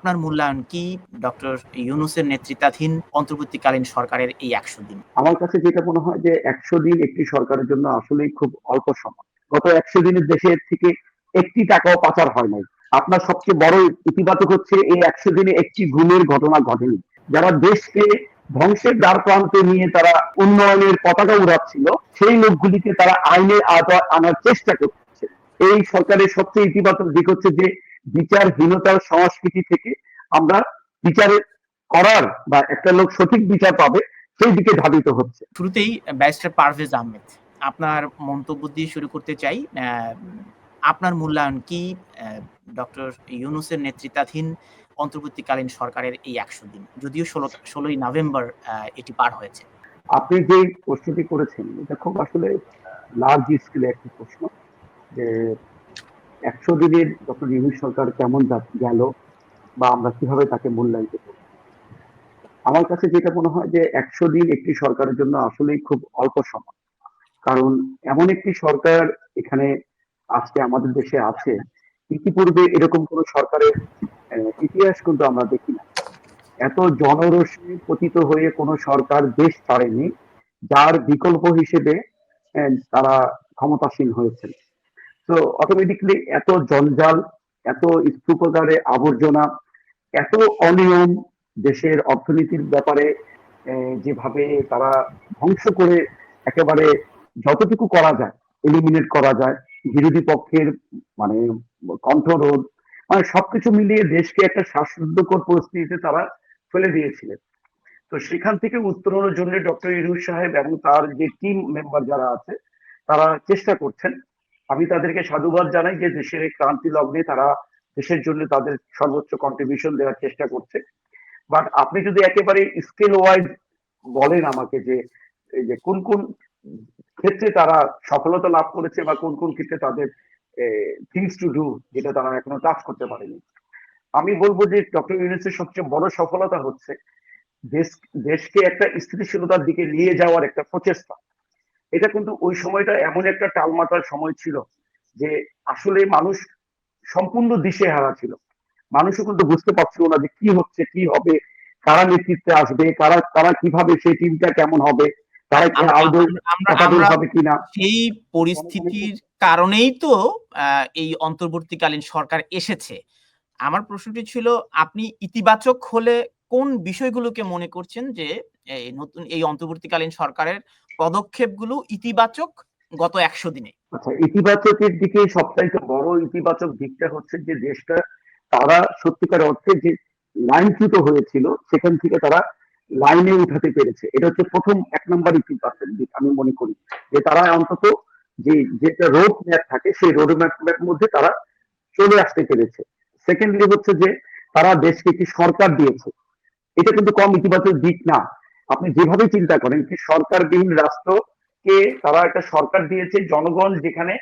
আপনার মূল্যায়ন কি ডক্টর ইউনূসের নেতৃত্বাধীন অন্তর্বর্তীকালীন সরকারের এই ১০০ দিন? আমার কাছে যেটা মনে হয় যে ১০০ দিন একটি সরকারের জন্য আসলেই খুব অল্প সময়। গত ১০০ দিনের দেশের থেকে একটি টাকাও পাচার হয় নাই। আপনার সবচেয়ে বড় ইতিবাচক হচ্ছে এই ১০০ দিনে একটি গুমের ঘটনা ঘটেনি। যারা দেশকে ধ্বংসের দ্বার প্রান্তে নিয়ে তারা উন্নয়নের পতাকা উড়াচ্ছিল, সেই লোকগুলিকে তারা আইনের আওতায় আনার চেষ্টা করছে। এই সরকারের সবচেয়ে ইতিবাচক দিক হচ্ছে যে বিচারহীনতার সংস্কৃতি থেকে আমরা বিচারের করার বা একটা লোক সঠিক বিচার পাবে সেই দিকে ধাবিত হচ্ছে। শুরুতেই ব্যারিস্টার পারভেজ আহমেদ, আপনার মন্তব্য দিয়ে শুরু করতে চাই। আপনার মূল্যায়ন কি ডক্টর ইউনূসের নেতৃত্বাধীন অন্তর্বর্তীকালীন সরকারের এই ১০০ দিন? যদিও ১৬ই নভেম্বর এটি পার হয়েছে। আপনি যে প্রশ্নটি করেছেন এটা খুব আসলে লার্জ স্কেলে একটি প্রশ্ন, যে ১০০ দিনের ডক্টর ইউনূস সরকার কেমন গেল বা আমরা কিভাবে তাকে মূল্যায়িত করব। আমার কাছে যেটা মনে হয় যে ১০০ দিন একটি সরকারের জন্য আসলেই খুব অল্প সময়। কারণ এমন একটি সরকার এখানে আজকে আমাদের দেশে আছে, ইতিপূর্বে এরকম কোন সরকারের ইতিহাস কিন্তু আমরা দেখি না। এত জনরোষে পতিত হয়ে কোন সরকার দেশ ছাড়েনি যার বিকল্প হিসেবে তারা ক্ষমতাসীন হয়েছে। তো অটোমেটিকলি এত জঞ্জাল, এত স্তূপকারে আবর্জনা, এত অনিয়ম দেশের অর্থনীতির ব্যাপারে যেভাবে তারা ধ্বংস করে একেবারে যতটুকু করা যায় এলিমিনেট করা যায়, বিরোধী পক্ষের মানে কণ্ঠরোধ, মানে সবকিছু মিলিয়ে দেশকে একটা শ্বাসরুদ্ধকর পরিস্থিতিতে তারা ফেলে দিয়েছিলেন। তো সেখান থেকে উত্তরণের জন্য ডক্টর ইউনূস সাহেব এবং তার যে টিম মেম্বার যারা আছে তারা চেষ্টা করছেন। আমি তাদেরকে সাধুবাদ জানাই যে দেশের ক্রান্তি লগ্নে তারা দেশের জন্য তাদের সর্বোচ্চ কন্ট্রিবিউশন দেওয়ার চেষ্টা করছে। বাট আপনি যদি একেবারে স্কেল ওয়াইজ বলেন আমাকে যে এই যে কোন কোন ক্ষেত্রে তারা সফলতা লাভ করেছে বা কোন কোন ক্ষেত্রে তাদের থিংস টু ডু যেটা তারা এখনো কাজ করতে পারেনি, আমি বলবো যে ডক্টর ইউনূসের সবচেয়ে বড় সফলতা হচ্ছে দেশকে একটা স্থিতিশীলতার দিকে নিয়ে যাওয়ার একটা প্রচেষ্টা। এটা কিন্তু ওই সময়টা এমন একটা টালমাটাল সময় ছিল যে আসলে মানুষ সম্পূর্ণ দিশেহারা ছিল। মানুষও কিন্তু বুঝতে পারছিল না যে কি হচ্ছে, কি হবে, কারা নেতৃত্বে আসবে, কারা কারা কিভাবে সেই টিমটা কেমন হবে, তারা আমরা হবে কিনা। সেই পরিস্থিতির কারণেই তো এই অন্তর্বর্তীকালীন সরকার এসেছে। আমার প্রশ্নটি ছিল, আপনি ইতিবাচক হলে কোন বিষয়গুলোকে মনে করছেন যে এই নতুন এই অন্তর্বর্তীকালীন সরকারের পদক্ষেপগুলো ইতিবাচক গত ১০০ দিনে? আচ্ছা, ইতিবাচকের দিকে সবচাইতে বড় ইতিবাচক দিকটা হচ্ছে যে দেশটা তারা সত্যিকার অর্থে যে লাইনচ্যুত হয়েছিল সেখান থেকে তারা লাইনে উঠাতে পেরেছে। এটা হচ্ছে প্রথম ১ নম্বর ইতিবাচক দিক আমি মনে করি, যে তারা অন্তত যে যেটা রোড ম্যাপ থাকে সেই রোড ম্যাপ মধ্যে তারা চলে আসতে পেরেছে। সেকেন্ডলি হচ্ছে যে তারা দেশকে একটি সরকার দিয়েছে, এটা কিন্তু কম ইতিবাচক দিক না। আপনি যেভাবে চিন্তা করেন যে সরকারবিহীন রাষ্ট্রকে তারা একটা সরকার দিয়েছে, জনগণ যেখানে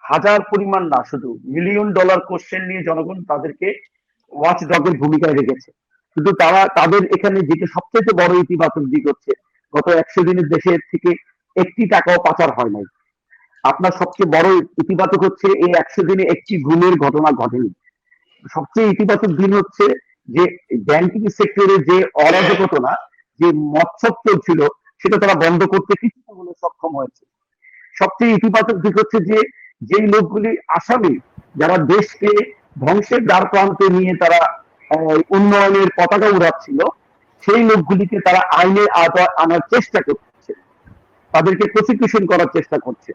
হাজার পরিমাণ না শুধু মিলিয়ন ডলার কোশ্চেন নিয়ে জনগণ তাদেরকে ওয়াচ ডগের ভূমিকায় রেখেছে। কিন্তু তারা তাদের এখানে যেটা সবচেয়ে বড় ইতিবাচক দিক হচ্ছে গত ১০০ দিনের দেশের থেকে একটি টাকাও পাচার হয় নাই। আপনার সবচেয়ে বড় ইতিবাচক হচ্ছে এই ১০০ দিনে একটি গুমের ঘটনা ঘটেনি। সবচেয়ে ইতিবাচক দিন হচ্ছে যে ব্যাংকিং সেক্টরে যে অরাজকতা, যে মৎসব চলছিল সেটা তারা বন্ধ করতে কিছুটা হলে সক্ষম হয়েছে। সবচেয়ে ইতিবাচক দিক হচ্ছে যে যেই লোকগুলি আসামি, যারা দেশকে ধ্বংসের দ্বার প্রান্তে নিয়ে তারা উন্নয়নের পতাকা উড়াচ্ছিল, সেই লোকগুলিকে তারা আইনের আওতায় আনার চেষ্টা করছে, তাদেরকে প্রসিকিউশন করার চেষ্টা করছে।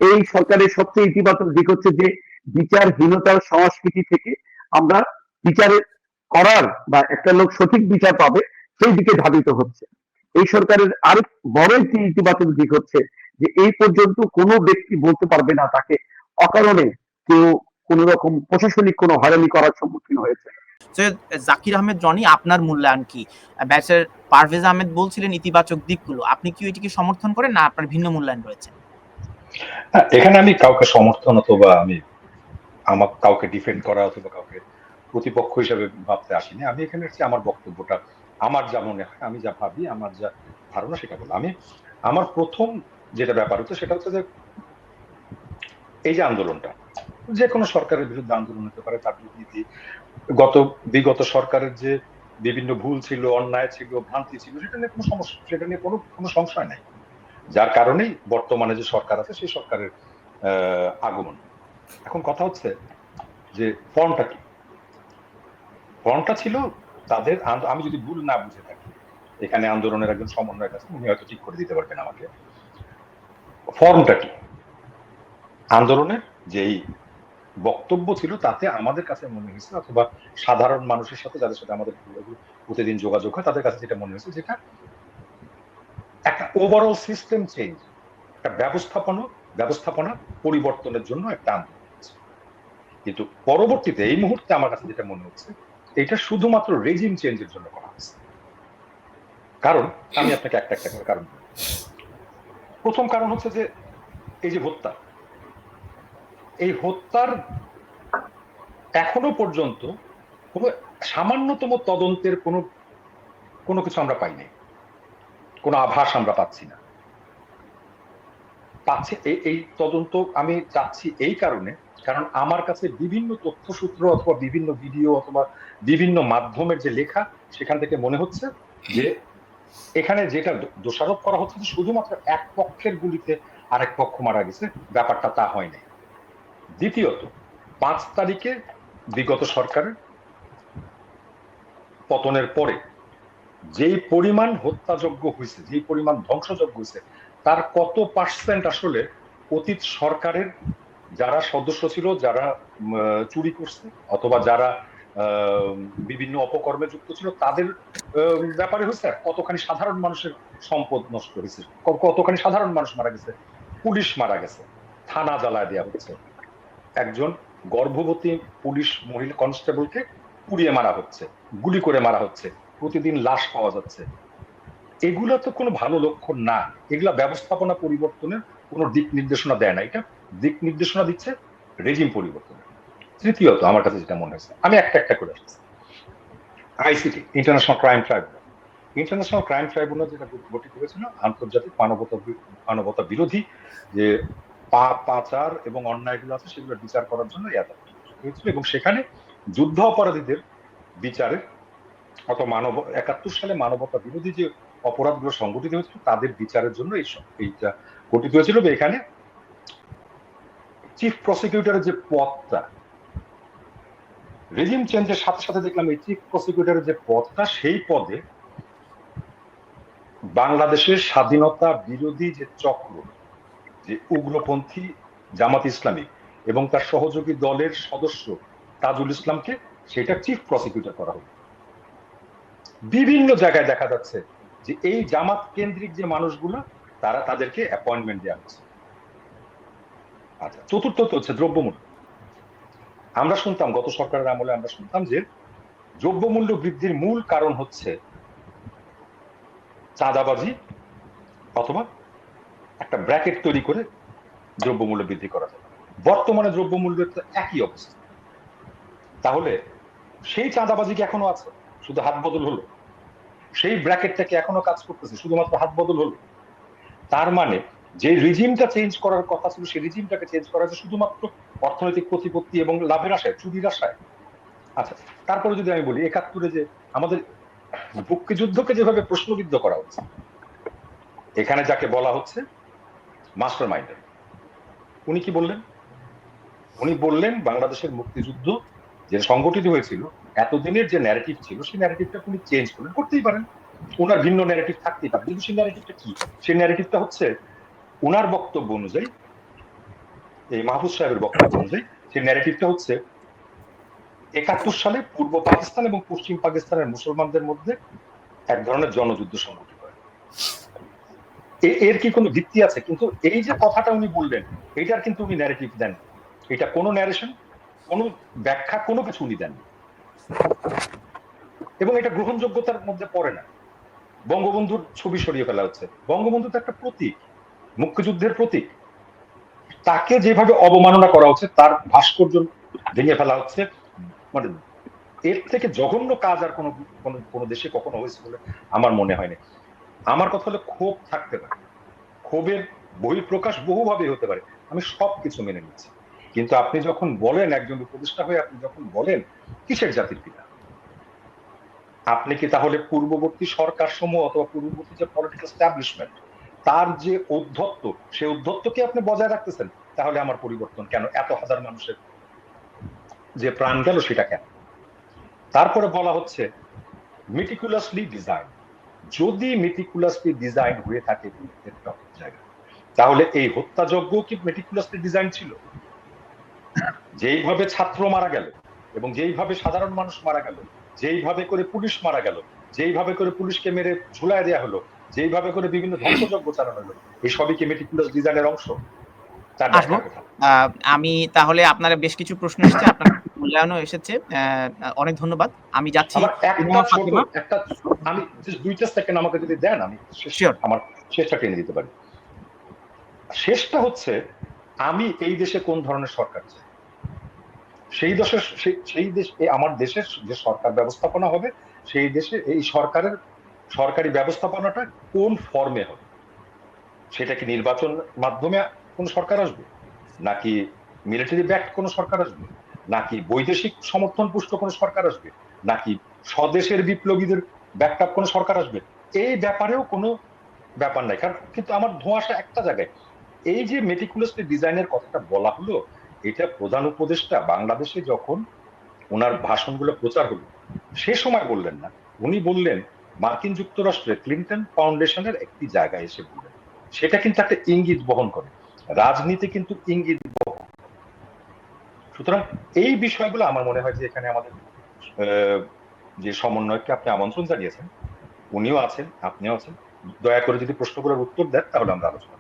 এই সরকারের সবচেয়ে ইতিবাচক দিক হচ্ছে যে বিচারহীনতার সংস্কৃতি থেকে আমরা বিচারের করার বা একটা লোক সঠিক বিচার পাবে সেই দিকে ধাবিত হচ্ছে। এই সরকারের আরেক বড় একটি ইতিবাচক দিক হচ্ছে যে এই পর্যন্ত কোনো ব্যক্তি বলতে পারবে না তাকে অকারণে কেউ কোন রকম প্রশাসনিক কোনো হয়রানি করার সম্মুখীন হয়েছে। সৈয়দ জাকির আহমেদ জনি, আপনার মূল্যায়ন কি? ব্যারিস্টার পারভেজ আহমেদ বলছিলেন ইতিবাচক দিকগুলো, আপনি কি এটিকে সমর্থন করেন না আপনার ভিন্ন মূল্যায়ন রয়েছে? এখানে আমি কাউকে সমর্থন অথবা আমি আমার কাউকে ডিফেন্ড করা অথবা কাউকে প্রতিপক্ষ হিসেবে ভাবতে আসিনি। আমি এখানে হচ্ছে আমার বক্তব্যটা আমার যা মনে হয়, আমি যা ভাবি, আমার যা ধারণা সেটা বললাম। আমি আমার প্রথম যেটা ব্যাপার হচ্ছে সেটা হচ্ছে যে এই যে আন্দোলনটা, যে কোনো সরকারের বিরুদ্ধে আন্দোলন হতে পারে, তার দুর্নীতি, বিগত সরকারের যে বিভিন্ন ভুল ছিল, অন্যায় ছিল, ভ্রান্তি ছিল, সেটা নিয়ে কোনো সমস্যা, সেটা নিয়ে কোনো সংশয় নাই। যার কারণেই বর্তমানে যে সরকার আছে সেই সরকারের আগমন। এখন কথা হচ্ছে যে ফর্মটা কি? ফর্মটা ছিল তাদের, আমি যদি ভুল না বুঝে থাকি, এখানে আন্দোলনের একজন সমন্বয়ক আছে, উনি হয়তো ঠিক করে দিতে পারবেন আমাকে, ফর্মটা কি? আন্দোলনের যেই বক্তব্য ছিল তাতে আমাদের কাছে মনে হয়েছে, অথবা সাধারণ মানুষের সাথে যাদের সাথে আমাদের প্রতিদিন যোগাযোগ হয় তাদের কাছে যেটা মনে হয়েছে, যেটা একটা ওভারঅল সিস্টেম চেঞ্জ, একটা ব্যবস্থাপনা পরিবর্তনের জন্য একটা আন্দোলন হচ্ছে। কিন্তু পরবর্তীতে এই মুহূর্তে আমার কাছে যেটা মনে হচ্ছে, এটা শুধুমাত্র রেজিম চেঞ্জের জন্য করা হচ্ছে। কারণ আমি আপনাকে একটা একটা করে কারণ বলি। প্রথম কারণ হচ্ছে যে এই যে হত্যা, এই হত্যার এখনো পর্যন্ত কোনো সামান্যতম তদন্তের কোনো কিছু আমরা পাইনি, কোনো আভাস আমরা পাচ্ছি না। এই তদন্ত আমি চাচ্ছি এই কারণে, কারণ আমার কাছে বিভিন্ন তথ্যসূত্র অথবা বিভিন্ন ভিডিও অথবা বিভিন্ন মাধ্যমের যে লেখা, সেখান থেকে মনে হচ্ছে যে এখানে যেটা দোষারোপ করা হচ্ছে যে শুধুমাত্র এক পক্ষের গুলিতে আরেক পক্ষ মারা গেছে, ব্যাপারটা তা হয় নাই। দ্বিতীয়ত, 5 তারিখে বিগত সরকারের পতনের পরে যেই পরিমাণ হত্যাযজ্ঞ হয়েছে, যেই পরিমাণ ধ্বংসযজ্ঞ হয়েছে, তার কত পার্সেন্ট আসলে অতীত সরকারের যারা সদস্য ছিল, যারা চুরি করছে অথবা যারা বিভিন্ন অপকর্মে যুক্ত ছিল, তাদের ব্যাপারে হয়েছে, কতখানি সাধারণ মানুষের সম্পদ নষ্ট হয়েছে, কতখানি সাধারণ মানুষ মারা গেছে, পুলিশ মারা গেছে, থানা জ্বালায় দেওয়া হচ্ছে, একজন গর্ভবতী পুলিশ মহিলা কনস্টেবলকে পুড়িয়ে মারা হচ্ছে, গুলি করে মারা হচ্ছে, প্রতিদিন লাশ পাওয়া যাচ্ছে। এগুলো তো কোনো ভালো লক্ষণ না। এগুলা ব্যবস্থাপনা পরিবর্তনের কোনো দিক নির্দেশনা দেয় না, এটা দিক নির্দেশনা দিচ্ছে রেজিম পরিবর্তনের। তৃতীয়ত, আমার কাছে যেটা মনে হয়েছে, আমি একটা করে আসছি, ICT, international crime tribunal. International crime tribunal যেটা গঠিত হয়েছিল আন্তর্জাতিক মানবতা বিরোধী যে পাচার এবং অন্যায়গুলো আছে সেগুলো বিচার করার জন্য হয়েছিল, এবং সেখানে যুদ্ধ অপরাধীদের বিচারের অথবা 71 সালে মানবতা বিরোধী যে অপরাধগুলো সংঘটিত হয়েছিল তাদের বিচারের জন্য এইটা গঠিত হয়েছিল। এখানে চিফ প্রসিকিউটরের যে পদটা, রেজিম চেঞ্জের সাথে সাথে দেখলাম এই চিফ প্রসিকিউটরের যে পদটা, সেই পদে বাংলাদেশের স্বাধীনতা বিরোধী যে চক্র, যে উগ্রপন্থী জামাত ইসলামী এবং তার সহযোগী দলের সদস্য তাজুল ইসলামকে সেটা চিফ প্রসিকিউটর করা হলো। বিভিন্ন জায়গায় দেখা যাচ্ছে যে এই জামাত কেন্দ্রিক যে মানুষগুলো, তাদেরকে অ্যাপয়েন্টমেন্ট দেওয়া হচ্ছে। আচ্ছা, চতুর্থত হচ্ছে দ্রব্যমূল্য। আমরা শুনতাম গত সরকারের আমলে, আমরা শুনতাম যে দ্রব্যমূল্য বৃদ্ধির মূল কারণ হচ্ছে চাঁদাবাজি অথবা একটা ব্র্যাকেট তৈরি করে দ্রব্যমূল্য বৃদ্ধি করা যায়। বর্তমানে দ্রব্যমূল্যের তো একই অবস্থা। তাহলে সেই চাঁদাবাজি কি এখনো আছে, শুধু হাত বদল হলো? সেই ব্র্যাকেটটা কি এখনো কাজ করতেছে, শুধুমাত্র হাত বদল হলো? তার মানে যে রিজিমটা চেঞ্জ করার কথা ছিল, সেই রিজিমটাকে চেঞ্জ করা হয়েছে শুধুমাত্র অর্থনৈতিক প্রতিপত্তি এবং লাভের আশায়, চুরির আশায়। আচ্ছা, তারপরে যদি আমি বলি 71-এ যে আমাদের মুক্তিযুদ্ধকে যেভাবে প্রশ্নবিদ্ধ করা হচ্ছে, এখানে যাকে বলা হচ্ছে মাস্টার মাইন্ডার, উনি কি বললেন? উনি বললেন বাংলাদেশের মুক্তিযুদ্ধ যে সংগঠিত হয়েছিল, এতদিনের যে ন্যারেটিভ ছিল সেই ন্যারেটিভটা উনি চেঞ্জ করলেন, করতেই পারেন, ওনার ভিন্ন ন্যারেটিভ থাকতেই পারে। কিন্তু সেই ন্যারেটিভটা কি? সেই ন্যারেটিভটা হচ্ছে ওনার বক্তব্য অনুযায়ী, এই মাহফুজ সাহেবের বক্তব্য অনুযায়ী, সেই ন্যারেটিভটা হচ্ছে 71 সালে পূর্ব পাকিস্তান এবং পশ্চিম পাকিস্তানের মুসলমানদের মধ্যে এক ধরনের জনযুদ্ধ সংঘটিত হয়। এর কি কোনো ভিত্তি আছে? কিন্তু এই যে কথাটা উনি বললেন, এটার কিন্তু উনি ন্যারেটিভ দেন, এটা কোনো ন্যারেশন, কোনো ব্যাখ্যা, কোনো কিছু উনি দেন, এবং এটা গ্রহণযোগ্যতার মধ্যে পড়ে না। বঙ্গবন্ধুর ছবি সরিয়ে ফেলা হচ্ছে। বঙ্গবন্ধু তো একটা প্রতীক, মুক্তিযুদ্ধের প্রতীক, তাকে যেভাবে অবমাননা করা হচ্ছে, তার ভাস্কর্য ভেঙে ফেলা হচ্ছে, মানে এর থেকে জঘন্য কাজ আর কোনো দেশে কখনো হয়েছে বলে আমার মনে হয়নি। আমার কথা হলো, ক্ষোভ থাকতে পারে, ক্ষোভের বহিঃপ্রকাশ বহুভাবে হতে পারে, আমি সবকিছু মেনে নিচ্ছি, কিন্তু আপনি যখন বলেন, একজন উপদেষ্টা হয়ে আপনি যখন বলেন কিসের জাতির পিতা, আপনি কি তাহলে পূর্ববর্তী সরকার সমূহ অথবা পূর্ববর্তী যে পলিটিক্যাল এস্টাবলিশমেন্ট তার যে ঔদ্ধত্য, সেই ঔদ্ধত্যকে আপনি বজায় রাখতেছেন? তাহলে আমার পরিবর্তন কেন? এত হাজার মানুষের যে প্রাণ গেল সেটা কেন? তারপরে বলা হচ্ছে মেটিকুলাসলি ডিজাইন। যদি মেটিকুলাসলি ডিজাইন হয়ে থাকে প্রত্যেকটা জায়গায়, তাহলে এই হত্যাযজ্ঞ কি মেটিকুলাসলি ডিজাইন ছিল? যেইভাবে ছাত্র মারা গেল এবং যেইভাবে সাধারণ মানুষ মারা গেল, যেইভাবে করে পুলিশ মারা গেল, যেইভাবে করে পুলিশকে মেরে ঝুলায় দেওয়া হলো, যেইভাবে করে বিভিন্ন ধ্বংসযজ্ঞ চালানো হলো, এই সবই কি মেটিকুলাস ডিজাইনের অংশ? তার আসবো। ব্যাখ্যা কোথায়? আমি তাহলে আপনার বেশ কিছু প্রশ্ন এসেছে, আপনার মূল্যায়নও এসেছে। অনেক ধন্যবাদ। আমি যাচ্ছি আমার একটা ইমামা ছোট ফাতিমা। একটা, আমি জাস্ট 2টা সেকেন্ড আমাকে যদি দেন, আমি শিওর। আমার শেষটা টেনে দিতে পারি। শেষটা হচ্ছে, আমি এই দেশে কোন ধরনের সরকার চাই, সেই দেশের সেই দেশ, আমার দেশের যে সরকার ব্যবস্থাপনা হবে, সেই দেশে এই সরকারের সরকারি ব্যবস্থাপনাটা কোন ফর্মে হবে? সেটা কি নির্বাচন মাধ্যমে কোন সরকার আসবে, নাকি মিলিটারি ব্যাক্ট কোন সরকার আসবে, নাকি বৈদেশিক সমর্থন পুষ্ট কোন সরকার আসবে, নাকি স্বদেশের বিপ্লবীদের ব্যাকআপ কোন সরকার আসবে? এই ব্যাপারেও কোনো ব্যাপার নাই। কারণ কিন্তু আমার ধোঁয়াশা একটা জায়গায়, এই যে মেটিকুলাসলি ডিজাইনের কথাটা বলা হলো, এটা প্রধান উপদেষ্টা বাংলাদেশে যখন ওনার ভাষণগুলো প্রচার হলো সে সময় বললেন না, উনি বললেন মার্কিন যুক্তরাষ্ট্রে ক্লিন্টন ফাউন্ডেশনের একটি জায়গায় এসে বললেন। সেটা কিন্তু একটা ইঙ্গিত বহন করে, রাজনীতি কিন্তু ইঙ্গিত বহন। সুতরাং এই বিষয়গুলো আমার মনে হয় যে এখানে আমাদের যে সমন্বয়ককে আপনি আমন্ত্রণ জানিয়েছেন, উনিও আছেন, আপনিও আছেন, দয়া করে যদি প্রশ্নগুলোর উত্তর দেন তাহলে আমরা আলোচনা